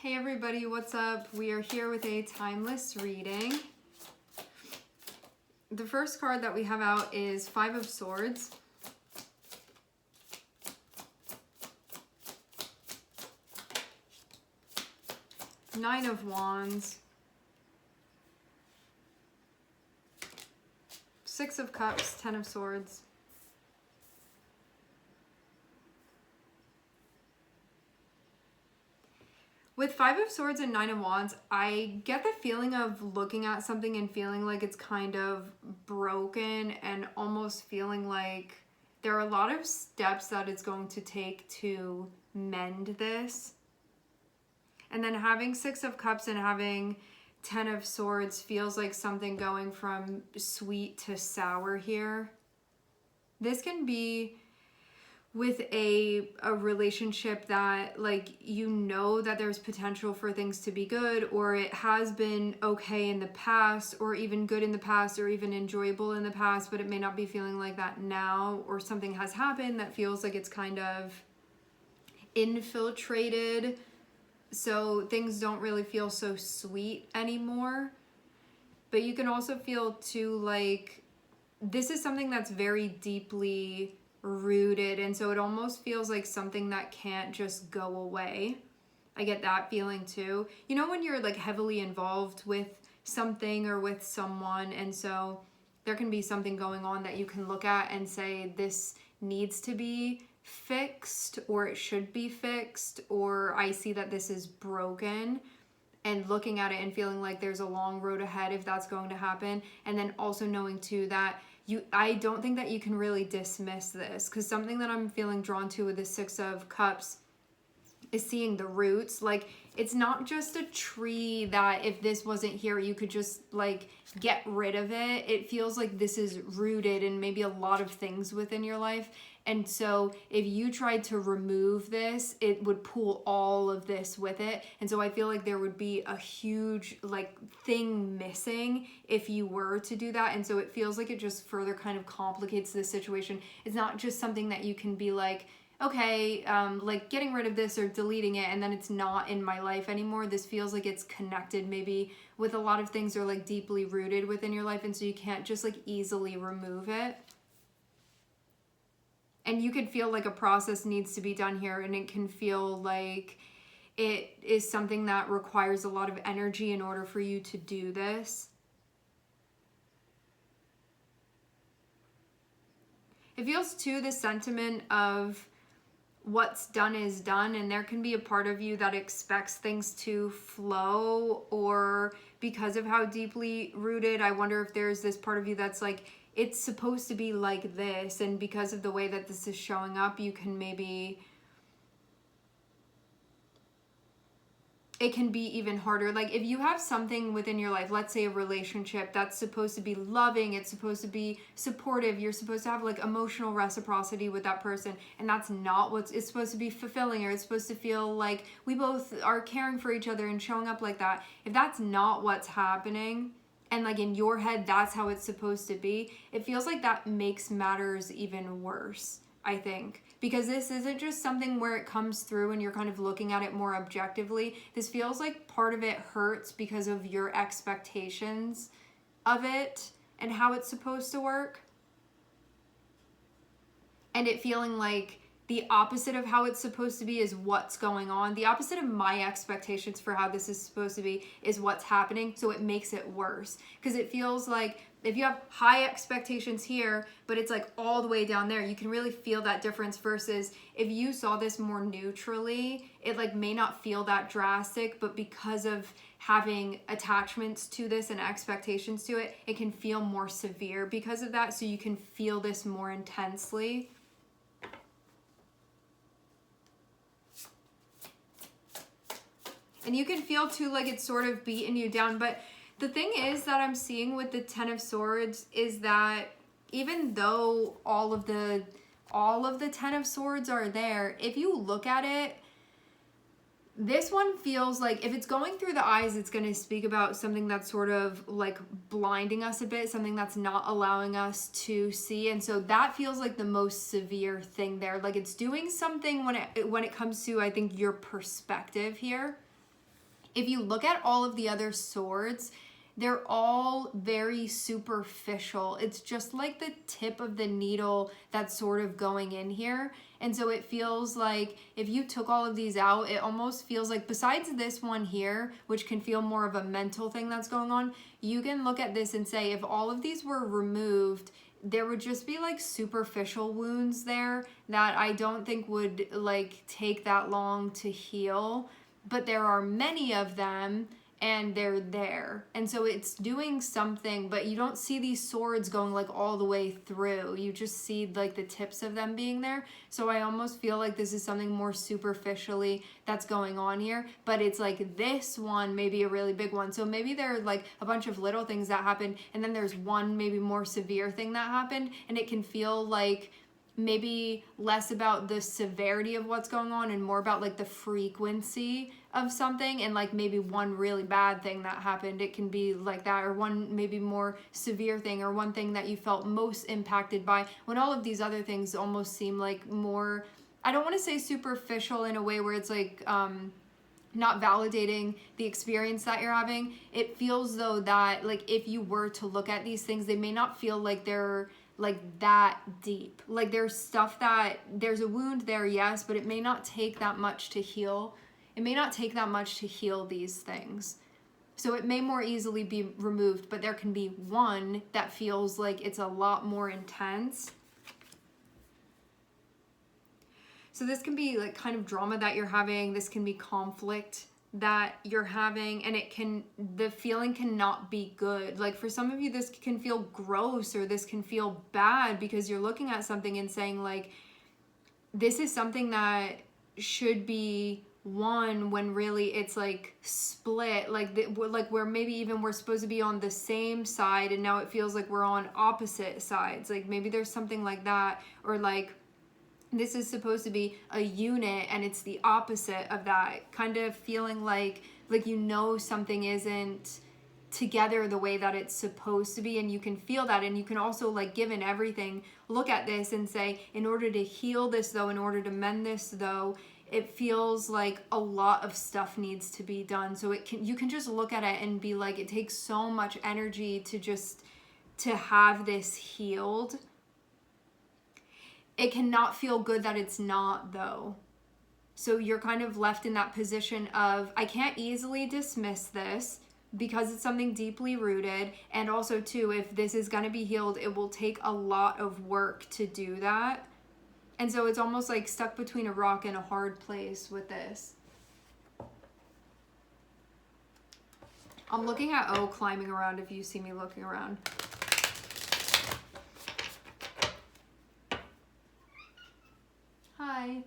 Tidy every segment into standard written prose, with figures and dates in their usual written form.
Hey everybody, what's up? We are here with a timeless reading. The first card that we have out is Five of Swords. Nine of Wands. Six of Cups, Ten of Swords. With Five of Swords and Nine of Wands, I get the feeling of looking at something and feeling like it's kind of broken and almost feeling like there are a lot of steps that it's going to take to mend this. And then having Six of Cups and having Ten of Swords feels like something going from sweet to sour here. This can be with a relationship that, like, you know that there's potential for things to be good, or it has been okay in the past, or even good in the past, or even enjoyable in the past, but it may not be feeling like that now, or something has happened that feels like it's kind of infiltrated, so things don't really feel so sweet anymore. But you can also feel too like this is something that's very deeply rooted, and so it almost feels like something that can't just go away. I get that feeling too. You know, when you're like heavily involved with something or with someone, and so there can be something going on that you can look at and say this needs to be fixed, or it should be fixed, or I see that this is broken, and looking at it and feeling like there's a long road ahead if that's going to happen. And then also knowing too that I don't think that you can really dismiss this, because something that I'm feeling drawn to with the Six of Cups is seeing the roots. Like, it's not just a tree that if this wasn't here you could just like get rid of it. It feels like this is rooted in maybe a lot of things within your life, and so if you tried to remove this, it would pull all of this with it. And so I feel like there would be a huge like thing missing if you were to do that. And so it feels like it just further kind of complicates the situation. It's not just something that you can be like, okay, like getting rid of this or deleting it and then it's not in my life anymore. This feels like it's connected maybe with a lot of things, or like deeply rooted within your life, and so you can't just like easily remove it. And you could feel like a process needs to be done here, and it can feel like it is something that requires a lot of energy in order for you to do this. It feels too the sentiment of what's done is done, and there can be a part of you that expects things to flow, or because of how deeply rooted, I wonder if there's this part of you that's like, it's supposed to be like this, and because of the way that this is showing up, you can maybe, it can be even harder. Like if you have something within your life, let's say a relationship that's supposed to be loving, it's supposed to be supportive, you're supposed to have like emotional reciprocity with that person, and that's not what it's supposed to be fulfilling, or it's supposed to feel like we both are caring for each other and showing up like that. If that's not what's happening, and like in your head that's how it's supposed to be, it feels like that makes matters even worse, I think. Because this isn't just something where it comes through and you're kind of looking at it more objectively. This feels like part of it hurts because of your expectations of it and how it's supposed to work. And it feeling like the opposite of how it's supposed to be is what's going on. The opposite of my expectations for how this is supposed to be is what's happening. So it makes it worse. Because it feels like if you have high expectations here, but it's like all the way down there, you can really feel that difference, versus if you saw this more neutrally, it like may not feel that drastic, but because of having attachments to this and expectations to it, it can feel more severe because of that. So you can feel this more intensely. And you can feel too like it's sort of beating you down. But the thing is that I'm seeing with the Ten of Swords is that even though all of the Ten of Swords are there, if you look at it, this one feels like if it's going through the eyes, it's going to speak about something that's sort of like blinding us a bit, something that's not allowing us to see. And so that feels like the most severe thing there. Like it's doing something when it comes to, I think, your perspective here. if you look at all of the other swords, they're all very superficial. It's just like the tip of the needle that's sort of going in here. And so it feels like if you took all of these out, it almost feels like, besides this one here, which can feel more of a mental thing that's going on, you can look at this and say, if all of these were removed, there would just be like superficial wounds there that I don't think would like take that long to heal. But there are many of them, and they're there. And so it's doing something, but you don't see these swords going like all the way through. You just see like the tips of them being there. So I almost feel like this is something more superficially that's going on here, but it's like this one may be a really big one. So maybe there are like a bunch of little things that happen, and then there's one maybe more severe thing that happened, and it can feel like maybe less about the severity of what's going on and more about like the frequency of something, and like maybe one really bad thing that happened, it can be like that, or one maybe more severe thing, or one thing that you felt most impacted by, when all of these other things almost seem like more, I don't want to say superficial in a way where it's like not validating the experience that you're having. It feels though that like if you were to look at these things, they may not feel like they're like that deep. Like there's stuff that, there's a wound there, yes, but it may not take that much to heal. It may not take that much to heal these things. So it may more easily be removed, but there can be one that feels like it's a lot more intense. So this can be like kind of drama that you're having. This can be conflict that you're having, and it can, the feeling cannot be good. Like for some of you, this can feel gross, or this can feel bad because you're looking at something and saying like, this is something that should be one when really it's like split, like like where maybe even we're supposed to be on the same side and now it feels like we're on opposite sides. Like maybe there's something like that, or like this is supposed to be a unit and it's the opposite of that, kind of feeling like you know something isn't together the way that it's supposed to be, and you can feel that. And you can also, like, given everything, look at this and say, in order to heal this though, in order to mend this though, it feels like a lot of stuff needs to be done. So you can just look at it and be like, it takes so much energy to have this healed. It cannot feel good that it's not though. So you're kind of left in that position of, I can't easily dismiss this because it's something deeply rooted. And also too, if this is going to be healed, it will take a lot of work to do that. And so it's almost like stuck between a rock and a hard place with this. I'm looking at O climbing around if you see me looking around. Hi.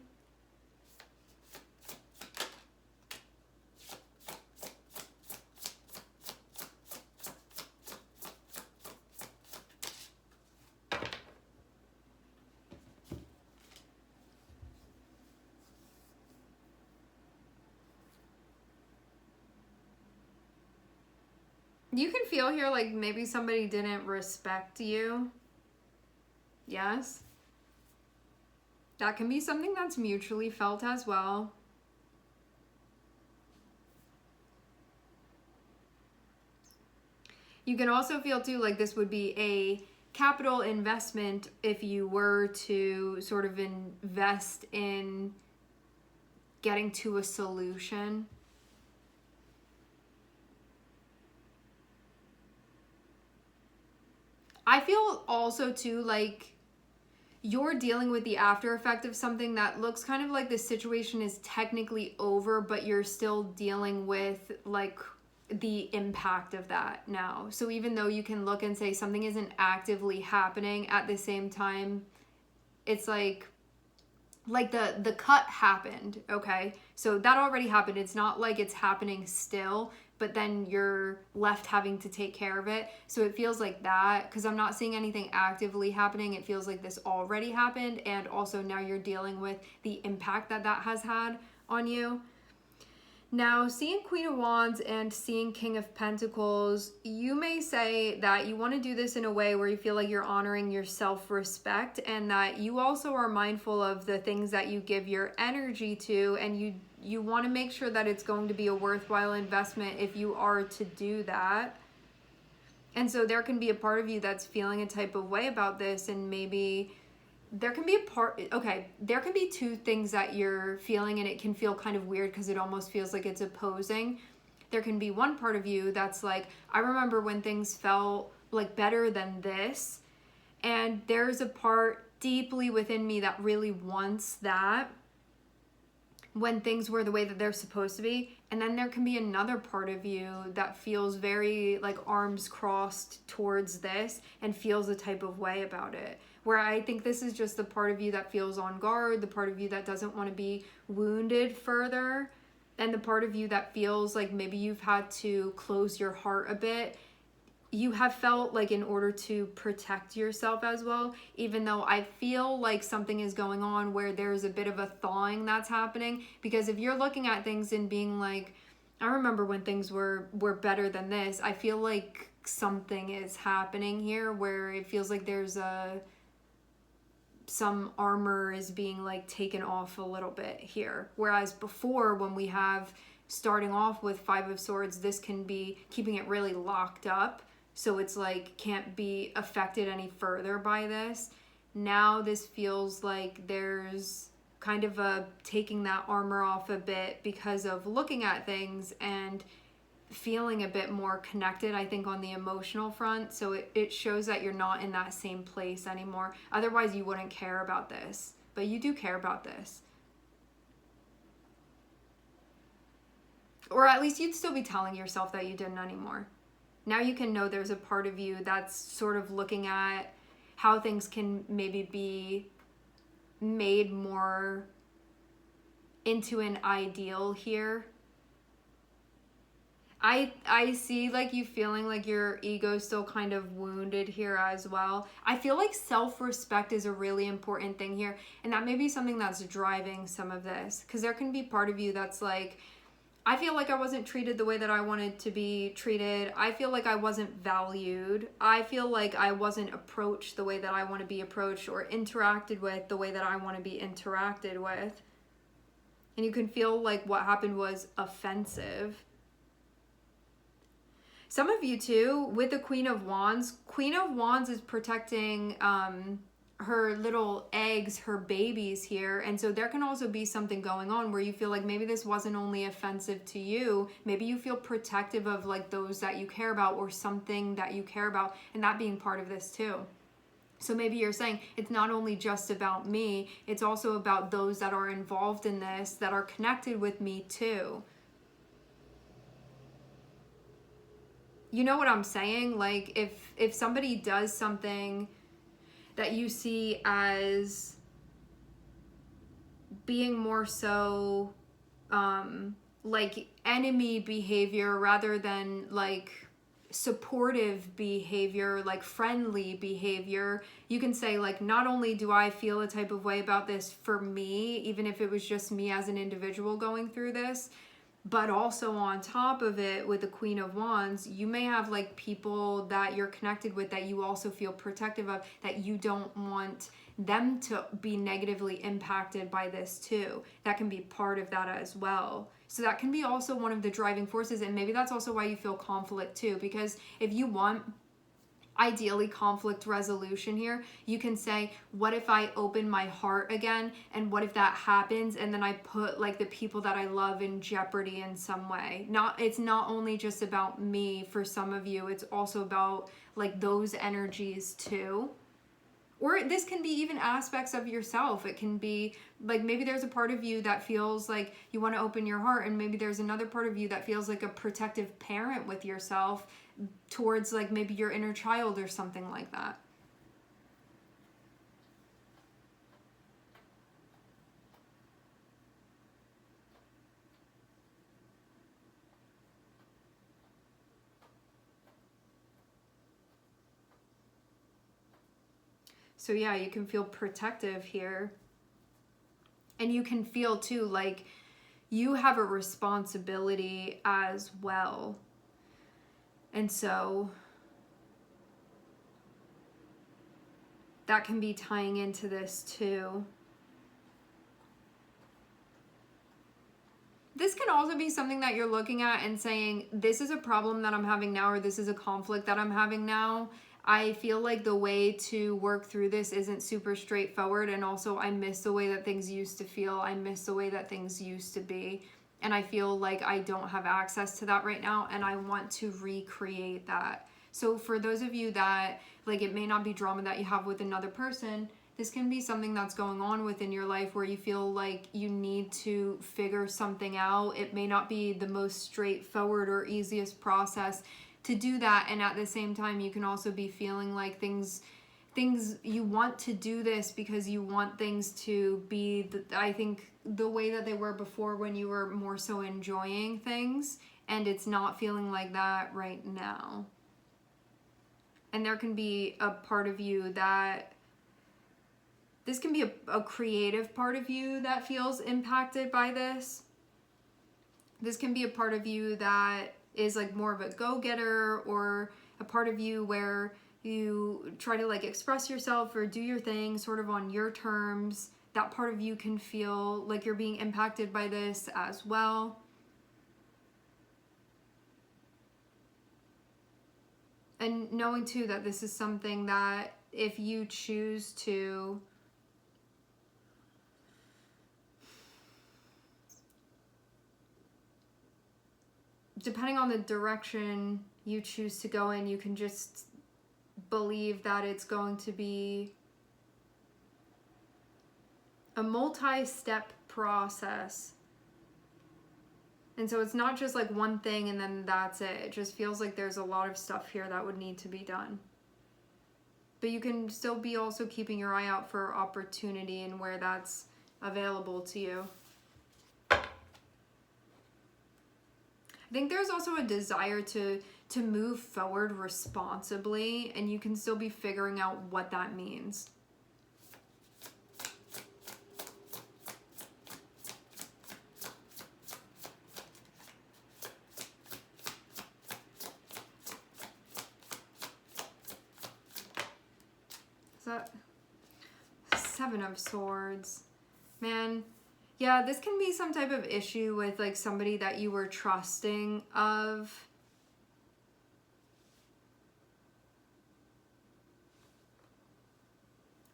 You can feel here like maybe somebody didn't respect you. Yes. That can be something that's mutually felt as well. You can also feel too like this would be a capital investment if you were to sort of invest in getting to a solution. I feel also too like you're dealing with the after effect of something that looks kind of like the situation is technically over, but you're still dealing with like the impact of that now. So even though you can look and say something isn't actively happening, at the same time, it's like the cut happened, okay? So that already happened. It's not like it's happening still, but then you're left having to take care of it. So it feels like that, because I'm not seeing anything actively happening. It feels like this already happened, and also now you're dealing with the impact that that has had on you. Now, seeing Queen of Wands and seeing King of Pentacles, you may say that you want to do this in a way where you feel like you're honoring your self-respect, and that you also are mindful of the things that you give your energy to, and you want to make sure that it's going to be a worthwhile investment if you are to do that. And so there can be a part of you that's feeling a type of way about this, and maybe there can be there can be two things that you're feeling, and it can feel kind of weird because it almost feels like it's opposing. There can be one part of you that's like, I remember when things felt like better than this, and there's a part deeply within me that really wants that when things were the way that they're supposed to be. And then there can be another part of you that feels very like arms crossed towards this and feels a type of way about it, where I think this is just the part of you that feels on guard, the part of you that doesn't want to be wounded further, and the part of you that feels like maybe you've had to close your heart a bit. You have felt like in order to protect yourself as well, even though I feel like something is going on where there's a bit of a thawing that's happening. Because if you're looking at things and being like, I remember when things were better than this, I feel like something is happening here where it feels like there's some armor is being like taken off a little bit here. Whereas before, when we have starting off with Five of Swords, this can be keeping it really locked up. So it's like can't be affected any further by this. Now this feels like there's kind of a taking that armor off a bit because of looking at things and feeling a bit more connected, I think, on the emotional front. So it shows that you're not in that same place anymore. Otherwise you wouldn't care about this, but you do care about this. Or at least you'd still be telling yourself that you didn't anymore. Now you can know there's a part of you that's sort of looking at how things can maybe be made more into an ideal here. I see like you feeling like your ego's still kind of wounded here as well. I feel like self-respect is a really important thing here, and that may be something that's driving some of this, because there can be part of you that's like, I feel like I wasn't treated the way that I wanted to be treated. I feel like I wasn't valued. I feel like I wasn't approached the way that I want to be approached, or interacted with the way that I want to be interacted with. And you can feel like what happened was offensive. Some of you too, with the Queen of Wands is protecting her little eggs, her babies here. And so there can also be something going on where you feel like maybe this wasn't only offensive to you, maybe you feel protective of like those that you care about or something that you care about, and that being part of this too. So maybe you're saying it's not only just about me, it's also about those that are involved in this, that are connected with me too. You know what I'm saying? Like if somebody does something that you see as being more so like enemy behavior rather than like supportive behavior, like friendly behavior, you can say like, not only do I feel a type of way about this for me, even if it was just me as an individual going through this, but also on top of it, with the Queen of Wands, you may have like people that you're connected with that you also feel protective of, that you don't want them to be negatively impacted by this too. That can be part of that as well. So that can be also one of the driving forces, and maybe that's also why you feel conflict too, because if you want ideally conflict resolution here, you can say, what if I open my heart again, and what if that happens and then I put like the people that I love in jeopardy in some way? It's not only just about me. For some of you, it's also about like those energies too. Or this can be even aspects of yourself. It can be like maybe there's a part of you that feels like you want to open your heart, and maybe there's another part of you that feels like a protective parent with yourself towards like maybe your inner child or something like that. So yeah, you can feel protective here. And you can feel too like you have a responsibility as well. And so that can be tying into this too. This can also be something that you're looking at and saying, this is a problem that I'm having now, or this is a conflict that I'm having now. I feel like the way to work through this isn't super straightforward, and also I miss the way that things used to feel. I miss the way that things used to be, and I feel like I don't have access to that right now, and I want to recreate that. So for those of you that, like, it may not be drama that you have with another person, this can be something that's going on within your life where you feel like you need to figure something out. It may not be the most straightforward or easiest process to do that, and at the same time you can also be feeling like things you want to do this because you want things to be I think the way that they were before, when you were more so enjoying things, and it's not feeling like that right now. And there can be a part of you that this can be a creative part of you that feels impacted by this. This can be a part of you that is like more of a go-getter, or a part of you where you try to like express yourself or do your thing sort of on your terms. That part of you can feel like you're being impacted by this as well. And knowing too that this is something that if you choose to depending on the direction you choose to go in, you can just believe that it's going to be a multi-step process. And so it's not just like one thing and then that's it. It just feels like there's a lot of stuff here that would need to be done. But you can still be also keeping your eye out for opportunity and where that's available to you. I think there's also a desire to move forward responsibly, and you can still be figuring out what that means. Is that Seven of Swords? Man. Yeah, this can be some type of issue with like somebody that you were trusting of.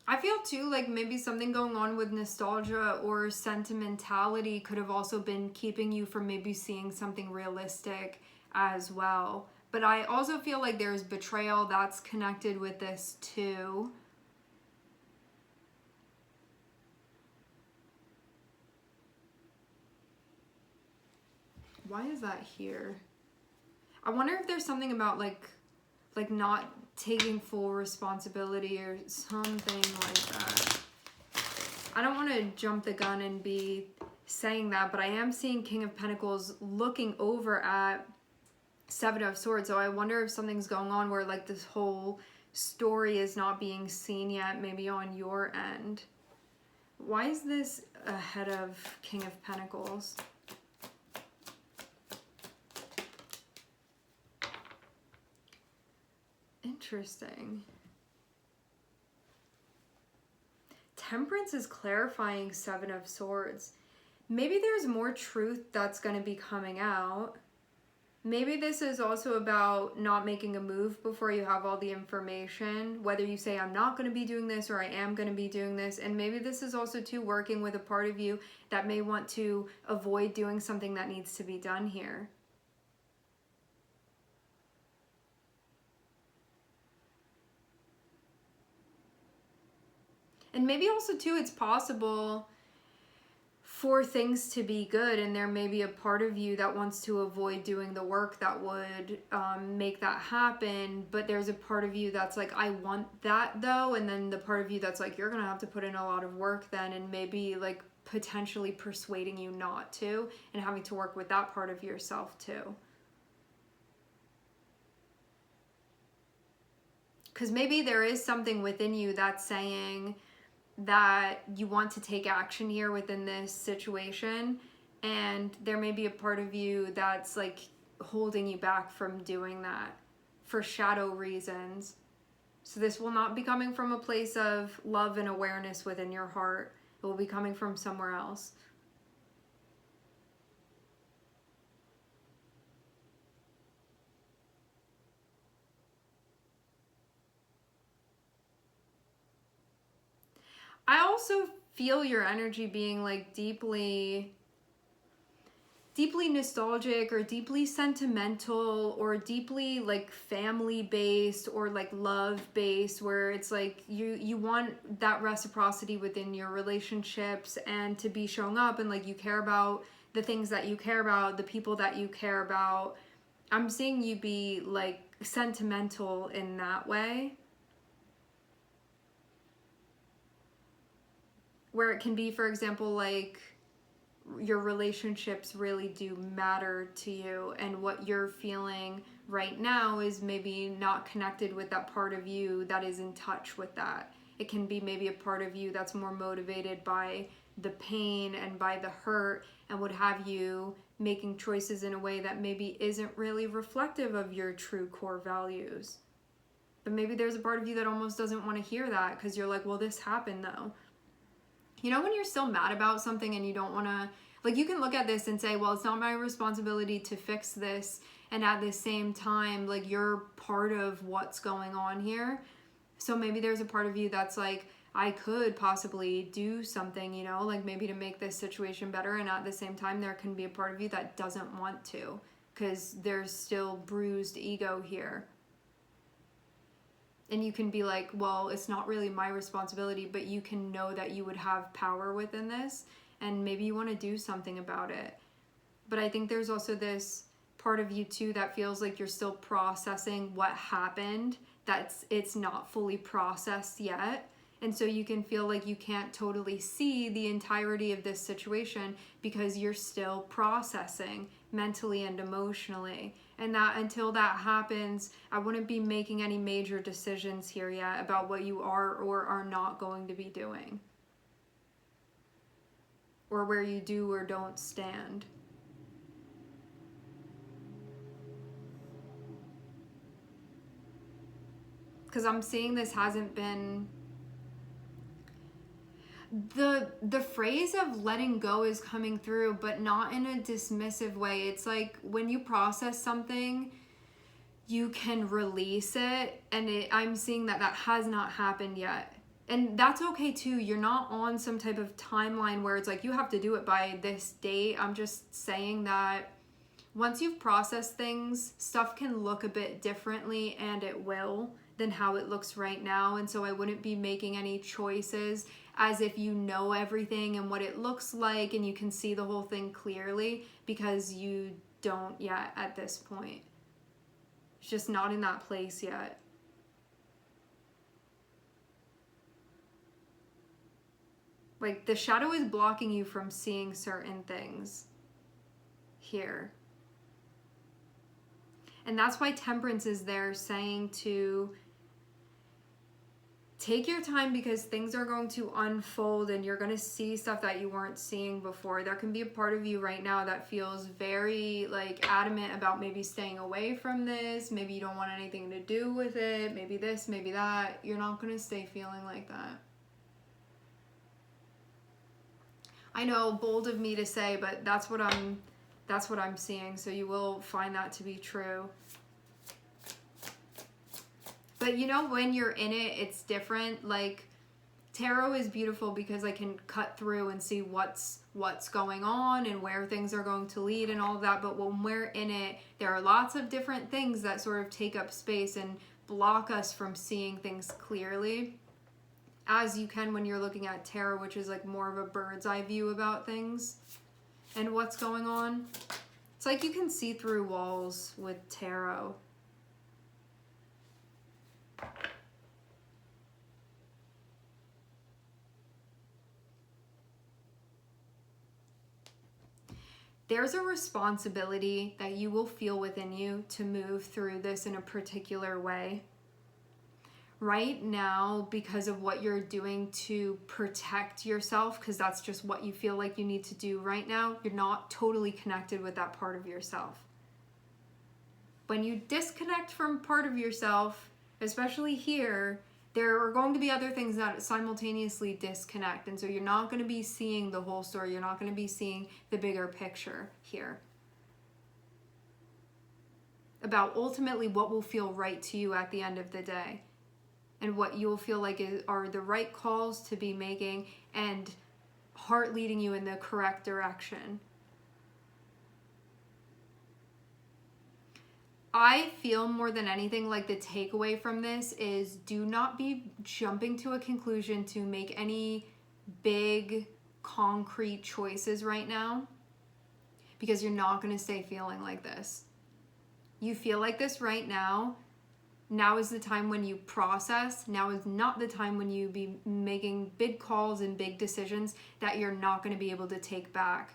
I feel too like maybe something going on with nostalgia or sentimentality could have also been keeping you from maybe seeing something realistic as well. But I also feel like there's betrayal that's connected with this too. Why is that here? I wonder if there's something about like not taking full responsibility or something like that. I don't want to jump the gun and be saying that, but I am seeing King of Pentacles looking over at Seven of Swords. So I wonder if something's going on where like this whole story is not being seen yet, maybe on your end. Why is this ahead of King of Pentacles? Interesting. Temperance is clarifying Seven of Swords. Maybe there's more truth that's going to be coming out. Maybe this is also about not making a move before you have all the information, whether you say I'm not going to be doing this or I am going to be doing this. And maybe this is also too working with a part of you that may want to avoid doing something that needs to be done here. And maybe also too, it's possible for things to be good, and there may be a part of you that wants to avoid doing the work that would make that happen, but there's a part of you that's like, I want that though, and then the part of you that's like, you're gonna have to put in a lot of work then, and maybe like potentially persuading you not to, and having to work with that part of yourself too. Because maybe there is something within you that's saying that you want to take action here within this situation, and there may be a part of you that's like holding you back from doing that for shadow reasons. So this will not be coming from a place of love and awareness within your heart. It will be coming from somewhere else. also feel your energy being like deeply nostalgic or deeply sentimental or deeply like family based or like love based, where it's like you want that reciprocity within your relationships and to be showing up, and like you care about the things that you care about, the people that you care about. I'm seeing you be like sentimental in that way, where it can be, for example, like your relationships really do matter to you, and what you're feeling right now is maybe not connected with that part of you that is in touch with that. It can be maybe a part of you that's more motivated by the pain and by the hurt, and would have you making choices in a way that maybe isn't really reflective of your true core values. But maybe there's a part of you that almost doesn't want to hear that, because you're like, well, this happened though. You know, when you're still mad about something and you don't want to, like, you can look at this and say, well, it's not my responsibility to fix this. And at the same time, like, you're part of what's going on here. So maybe there's a part of you that's like, I could possibly do something, you know, like maybe to make this situation better. And at the same time, there can be a part of you that doesn't want to, because there's still bruised ego here. And you can be like, well, it's not really my responsibility, but you can know that you would have power within this, and maybe you want to do something about it. But I think there's also this part of you too that feels like you're still processing what happened, it's not fully processed yet. And so you can feel like you can't totally see the entirety of this situation because you're still processing mentally and emotionally. And that until that happens, I wouldn't be making any major decisions here yet about what you are or are not going to be doing, or where you do or don't stand. Because I'm seeing this hasn't been... The phrase of letting go is coming through, but not in a dismissive way. It's like when you process something, you can release it, and I'm seeing that has not happened yet. And that's okay too. You're not on some type of timeline where it's like you have to do it by this date. I'm just saying that once you've processed things, stuff can look a bit differently, and it will, than how it looks right now. And so I wouldn't be making any choices as if you know everything and what it looks like and you can see the whole thing clearly, because you don't yet at this point. It's just not in that place yet. Like, the shadow is blocking you from seeing certain things here. And that's why Temperance is there, saying to take your time, because things are going to unfold and you're going to see stuff that you weren't seeing before. There can be a part of you right now that feels very like adamant about maybe staying away from this. Maybe you don't want anything to do with it. Maybe this, maybe that. You're not going to stay feeling like that. I know, bold of me to say, but that's what I'm seeing. So you will find that to be true. But you know, when you're in it, it's different. Like, tarot is beautiful because I can cut through and see what's going on and where things are going to lead and all of that. But when we're in it, there are lots of different things that sort of take up space and block us from seeing things clearly, as you can when you're looking at tarot, which is like more of a bird's eye view about things and what's going on. It's like you can see through walls with tarot. There's a responsibility that you will feel within you to move through this in a particular way. Right now, because of what you're doing to protect yourself, because that's just what you feel like you need to do right now, you're not totally connected with that part of yourself. When you disconnect from part of yourself, especially here, there are going to be other things that simultaneously disconnect. And so you're not going to be seeing the whole story. You're not going to be seeing the bigger picture here about ultimately what will feel right to you at the end of the day. and what you'll feel like are the right calls to be making, and heart leading you in the correct direction. I feel more than anything like the takeaway from this is do not be jumping to a conclusion to make any big concrete choices right now, because you're not going to stay feeling like this. You feel like this right now. Now is the time when you process. Now is not the time when you be making big calls and big decisions that you're not going to be able to take back.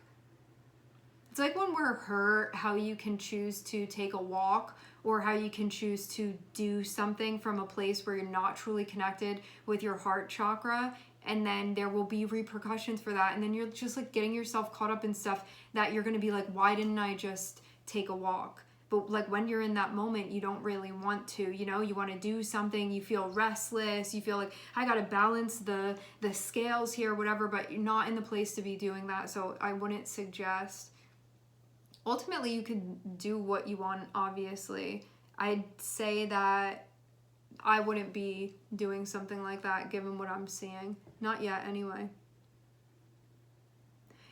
It's like when we're hurt, how you can choose to take a walk, or how you can choose to do something from a place where you're not truly connected with your heart chakra, and then there will be repercussions for that, and then you're just like getting yourself caught up in stuff that you're going to be like, why didn't I just take a walk? But like when you're in that moment, you don't really want to, you know, you want to do something, you feel restless, you feel like I got to balance the scales here, whatever, but you're not in the place to be doing that. So I wouldn't suggest. Ultimately, you can do what you want, obviously. I'd say that I wouldn't be doing something like that given what I'm seeing. Not yet, anyway.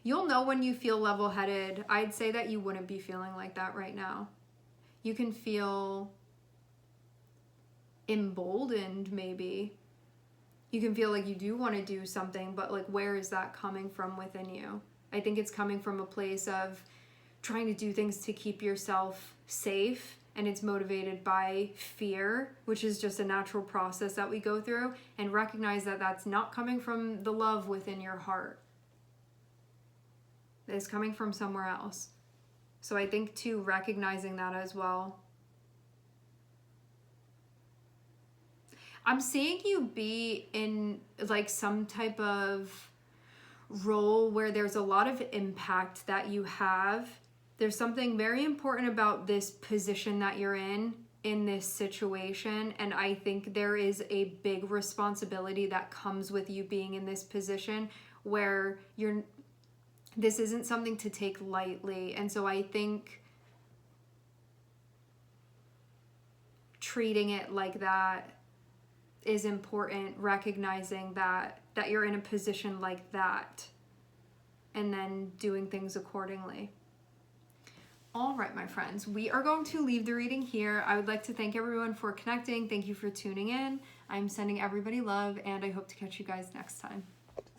You'll know when you feel level-headed. I'd say that you wouldn't be feeling like that right now. You can feel emboldened, maybe. You can feel like you do want to do something, but like, where is that coming from within you? I think it's coming from a place of trying to do things to keep yourself safe, and it's motivated by fear, which is just a natural process that we go through, and recognize that that's not coming from the love within your heart. It's coming from somewhere else. So I think too, recognizing that as well. I'm seeing you be in like some type of role where there's a lot of impact that you have. There's something very important about this position that you're in this situation, and I think there is a big responsibility that comes with you being in this position where this isn't something to take lightly. And so I think treating it like that is important, recognizing that you're in a position like that, and then doing things accordingly. All right, my friends, we are going to leave the reading here. I would like to thank everyone for connecting. Thank you for tuning in. I'm sending everybody love, and I hope to catch you guys next time.